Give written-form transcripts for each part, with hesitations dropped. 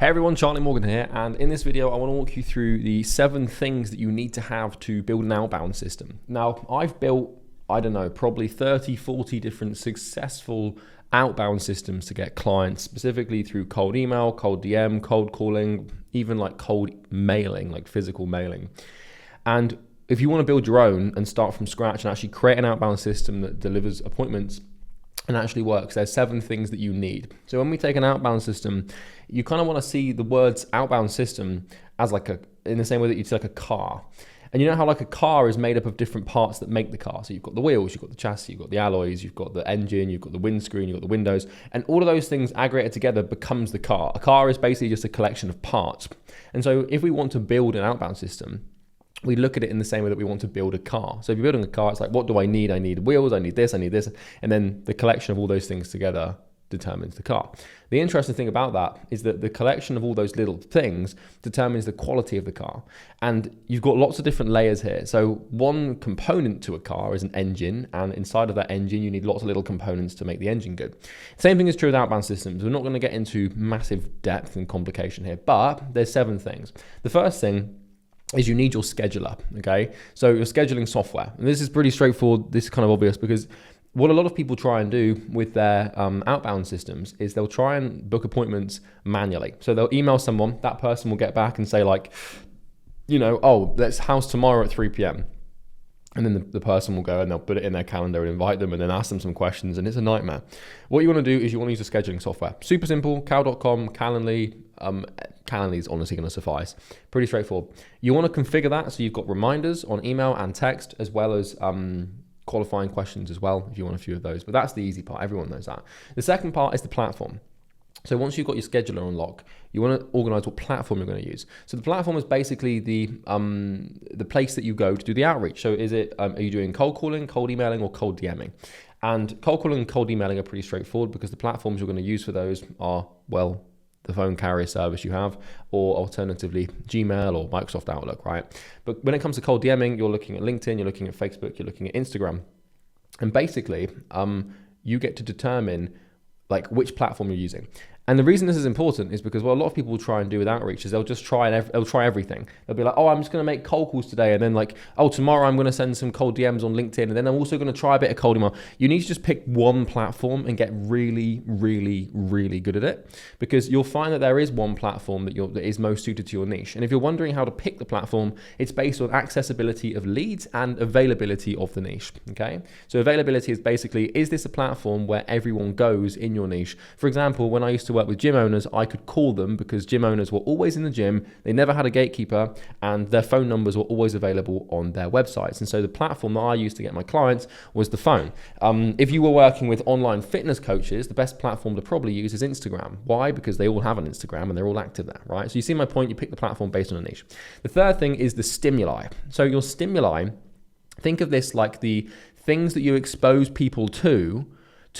Hey everyone, Charlie Morgan here, and in this video I want to walk you through the 7 things that you need to have to build an outbound system. Now, I've built, I don't know, probably 30, 40 different successful outbound systems to get clients, specifically through cold email, cold DM, cold calling, even like cold mailing, like physical mailing. And if you want to build your own and start from scratch and actually create an outbound system that delivers appointments and actually works, there's 7 things that you need. So when we take an outbound system, you kind of want to see the words outbound system as like in the same way that you'd see like a car. And you know how like a car is made up of different parts that make the car. So you've got the wheels, you've got the chassis, you've got the alloys, you've got the engine, you've got the windscreen, you've got the windows, and all of those things aggregated together becomes the car. A car is basically just a collection of parts. And so if we want to build an outbound system, we look at it in the same way that we want to build a car. So if you're building a car, it's like, what do I need? I need wheels, I need this. And then the collection of all those things together determines the car. The interesting thing about that is that the collection of all those little things determines the quality of the car. And you've got lots of different layers here. So one component to a car is an engine, and inside of that engine, you need lots of little components to make the engine good. Same thing is true with outbound systems. We're not going to get into massive depth and complication here, but there's 7 things. The first thing is you need your scheduler, okay? So your scheduling software. And this is pretty straightforward. This is kind of obvious because what a lot of people try and do with their outbound systems is they'll try and book appointments manually. So they'll email someone, that person will get back and say like, you know, oh, let's house tomorrow at 3 p.m. And then the person will go and they'll put it in their calendar and invite them and then ask them some questions, and it's a nightmare. What you want to do is you want to use a scheduling software. Super simple, cal.com, Calendly. Calendly is honestly going to suffice. Pretty straightforward. You want to configure that so you've got reminders on email and text, as well as qualifying questions as well, if you want a few of those. But that's the easy part. Everyone knows that. The second part is the platform. So once you've got your scheduler on lock, you want to organize what platform you're going to use. So the platform is basically the place that you go to do the outreach. So is it, are you doing cold calling, cold emailing, or cold DMing? And cold calling and cold emailing are pretty straightforward because the platforms you're going to use for those are, well, the phone carrier service you have, or alternatively Gmail or Microsoft Outlook, right? But when it comes to cold DMing, you're looking at LinkedIn, you're looking at Facebook, you're looking at Instagram. And basically, you get to determine like which platform you're using. And the reason this is important is because what a lot of people will try and do with outreach is they'll just try everything. They'll be like, oh, I'm just going to make cold calls today. And then like, oh, tomorrow I'm going to send some cold DMs on LinkedIn. And then I'm also going to try a bit of cold email. You need to just pick one platform and get really, really, really good at it, because you'll find that there is one platform that is most suited to your niche. And if you're wondering how to pick the platform, it's based on accessibility of leads and availability of the niche, okay? So availability is basically, is this a platform where everyone goes in your niche? For example, when I used to work with gym owners, I could call them because gym owners were always in the gym, they never had a gatekeeper, and their phone numbers were always available on their websites. And so the platform that I used to get my clients was the phone. If you were working with online fitness coaches, the best platform to probably use is Instagram. Why? Because they all have an Instagram and they're all active there, right? So you see my point, you pick the platform based on a niche. The third thing is the stimuli. So your stimuli, think of this like the things that you expose people to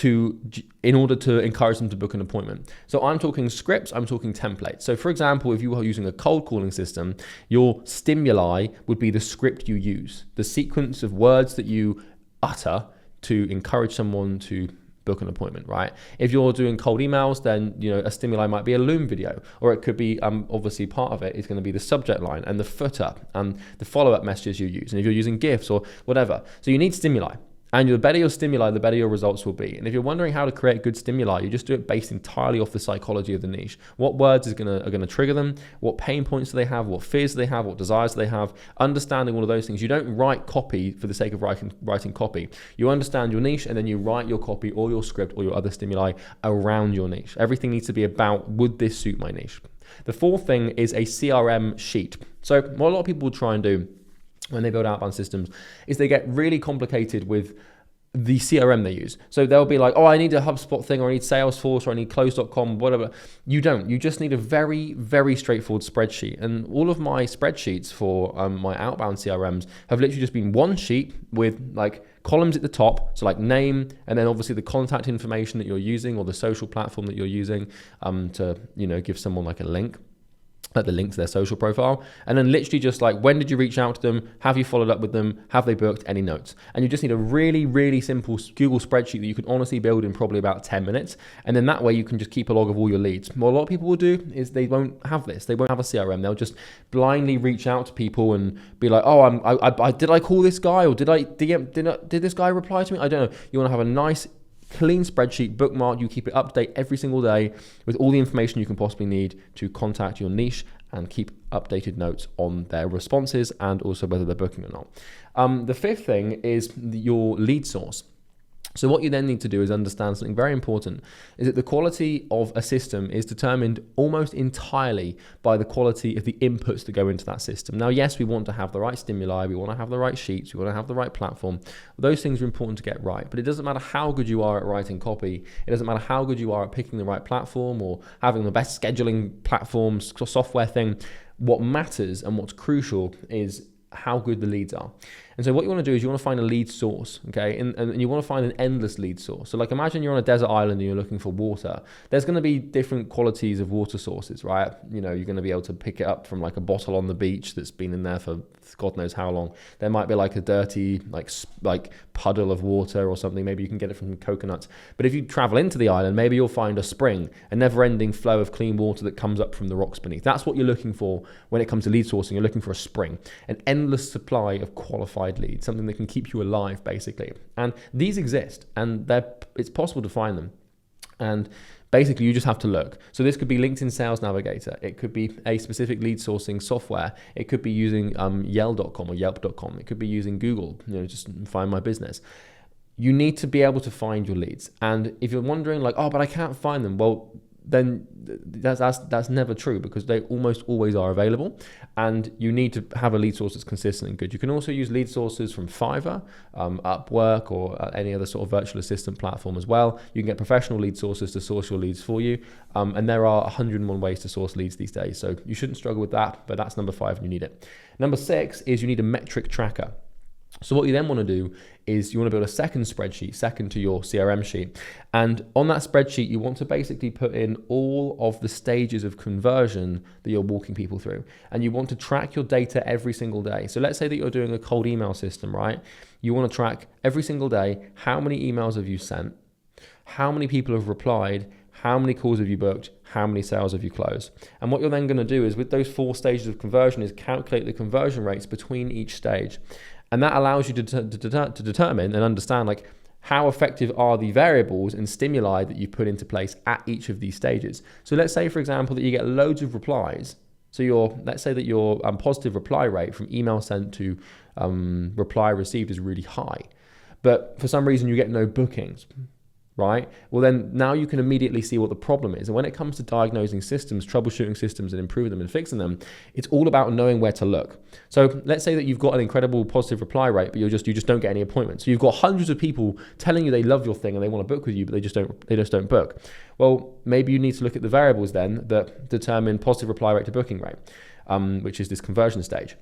in order to encourage them to book an appointment. So I'm talking scripts, I'm talking templates. So for example, if you were using a cold calling system, your stimuli would be the script you use, the sequence of words that you utter to encourage someone to book an appointment, right? If you're doing cold emails, then a stimuli might be a Loom video, or it could be obviously part of it is going to be the subject line and the footer and the follow-up messages you use. And if you're using GIFs or whatever, so you need stimuli. And the better your stimuli, the better your results will be. And if you're wondering how to create good stimuli, you just do it based entirely off the psychology of the niche. What words are going to trigger them? What pain points do they have? What fears do they have? What desires do they have? Understanding all of those things. You don't write copy for the sake of writing copy. You understand your niche, and then you write your copy or your script or your other stimuli around your niche. Everything needs to be about, would this suit my niche? The fourth thing is a CRM sheet. So what a lot of people will try and do when they build outbound systems is they get really complicated with the CRM they use. So they'll be like, oh, I need a HubSpot thing, or I need Salesforce, or I need close.com, whatever. You don't. You just need a very, very straightforward spreadsheet. And all of my spreadsheets for my outbound CRMs have literally just been one sheet with like columns at the top. So like name, and then obviously the contact information that you're using or the social platform that you're using to, give someone like a link. like the link to their social profile, and then literally just like, when did you reach out to them? Have you followed up with them? Have they booked any notes? And you just need a really, really simple Google spreadsheet that you can honestly build in probably about 10 minutes. And then that way you can just keep a log of all your leads. What a lot of people will do is they won't have this. They won't have a CRM. They'll just blindly reach out to people and be like, oh, did I call this guy? Or did this guy reply to me? I don't know. You want to have a nice, clean spreadsheet, bookmark. You keep it up to date every single day with all the information you can possibly need to contact your niche and keep updated notes on their responses and also whether they're booking or not. The fifth thing is your lead source. So what you then need to do is understand something very important, is that the quality of a system is determined almost entirely by the quality of the inputs that go into that system. Now, yes, we want to have the right stimuli, we want to have the right sheets, we want to have the right platform. Those things are important to get right, but it doesn't matter how good you are at writing copy. It doesn't matter how good you are at picking the right platform or having the best scheduling platforms or software thing. What matters and what's crucial is how good the leads are. And so what you want to do is you want to find a lead source, okay? And you want to find an endless lead source. So like imagine you're on a desert island and you're looking for water. There's going to be different qualities of water sources, right? You know, you're going to be able to pick it up from like a bottle on the beach that's been in there for God knows how long. There might be like a dirty like puddle of water or something. Maybe you can get it from coconuts. But if you travel into the island, maybe you'll find a spring, a never-ending flow of clean water that comes up from the rocks beneath. That's what you're looking for when it comes to lead sourcing. You're looking for a spring, an endless supply of qualified leads, something that can keep you alive, basically. And these exist, and it's possible to find them. And basically, you just have to look. So this could be LinkedIn Sales Navigator. It could be a specific lead sourcing software. It could be using Yell.com or Yelp.com. It could be using Google, just Find My Business. You need to be able to find your leads. And if you're wondering like, oh, but I can't find them, well, then that's never true, because they almost always are available, and you need to have a lead source that's consistent and good. You can also use lead sources from Fiverr, Upwork, or any other sort of virtual assistant platform as well. You can get professional lead sources to source your leads for you, and there are 101 ways to source leads these days, so you shouldn't struggle with that, but that's number 5 and you need it. Number 6 is you need a metric tracker. So what you then want to do is you want to build a second spreadsheet, second to your CRM sheet. And on that spreadsheet, you want to basically put in all of the stages of conversion that you're walking people through. And you want to track your data every single day. So let's say that you're doing a cold email system, right? You want to track every single day, how many emails have you sent? How many people have replied? How many calls have you booked? How many sales have you closed? And what you're then going to do is, with those 4 stages of conversion, is calculate the conversion rates between each stage. And that allows you to determine and understand like how effective are the variables and stimuli that you put into place at each of these stages. So let's say, for example, that you get loads of replies. So let's say that your positive reply rate from email sent to reply received is really high, but for some reason you get no bookings, right? Well, then now you can immediately see what the problem is. And when it comes to diagnosing systems, troubleshooting systems and improving them and fixing them, it's all about knowing where to look. So let's say that you've got an incredible positive reply rate, but you just don't get any appointments. So you've got hundreds of people telling you they love your thing and they want to book with you, but they just don't book. Well, maybe you need to look at the variables then that determine positive reply rate to booking rate, which is this conversion stage.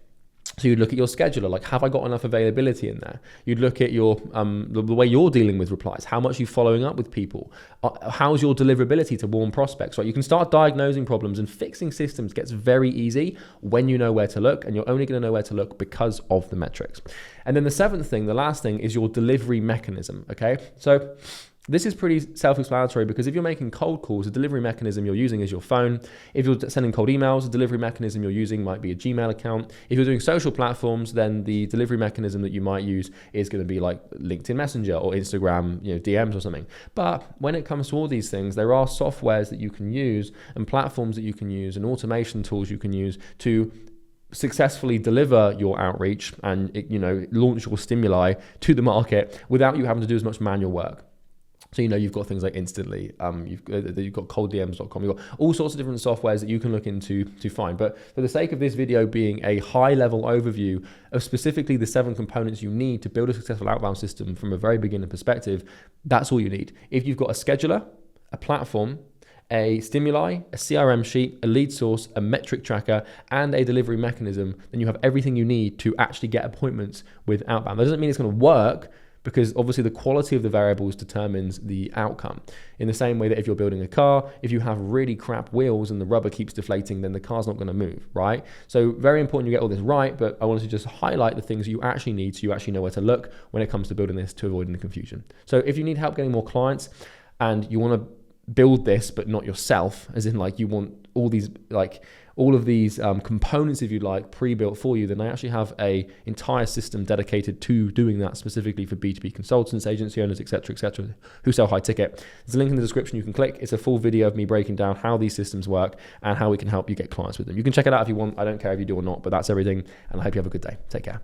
So you'd look at your scheduler, like, have I got enough availability in there? You'd look at your the way you're dealing with replies. How much are you following up with people? How's your deliverability to warm prospects? Right? You can start diagnosing problems, and fixing systems gets very easy when you know where to look, and you're only going to know where to look because of the metrics. And then the 7th thing, the last thing, is your delivery mechanism, okay? So this is pretty self-explanatory, because if you're making cold calls, the delivery mechanism you're using is your phone. If you're sending cold emails, the delivery mechanism you're using might be a Gmail account. If you're doing social platforms, then the delivery mechanism that you might use is going to be like LinkedIn Messenger or Instagram, DMs or something. But when it comes to all these things, there are softwares that you can use and platforms that you can use and automation tools you can use to successfully deliver your outreach and launch your stimuli to the market without you having to do as much manual work. So, you've got things like Instantly, you've got colddms.com, you've got all sorts of different softwares that you can look into to find. But for the sake of this video being a high-level overview of specifically the 7 components you need to build a successful outbound system from a very beginner perspective, that's all you need. If you've got a scheduler, a platform, a stimuli, a CRM sheet, a lead source, a metric tracker, and a delivery mechanism, then you have everything you need to actually get appointments with outbound. That doesn't mean it's going to work, because obviously the quality of the variables determines the outcome. In the same way that if you're building a car, if you have really crap wheels and the rubber keeps deflating, then the car's not going to move, right? So very important you get all this right, but I wanted to just highlight the things you actually need so you actually know where to look when it comes to building this to avoid any confusion. So if you need help getting more clients and you want to build this but not yourself, as in like you want all of these components, if you like, pre-built for you, then I actually have a entire system dedicated to doing that specifically for B2B consultants, agency owners, etc., who sell high ticket. There's a link in the description you can click. It's a full video of me breaking down how these systems work and how we can help you get clients with them. You can check it out if you want. I don't care if you do or not, but that's everything, and I hope you have a good day. Take care.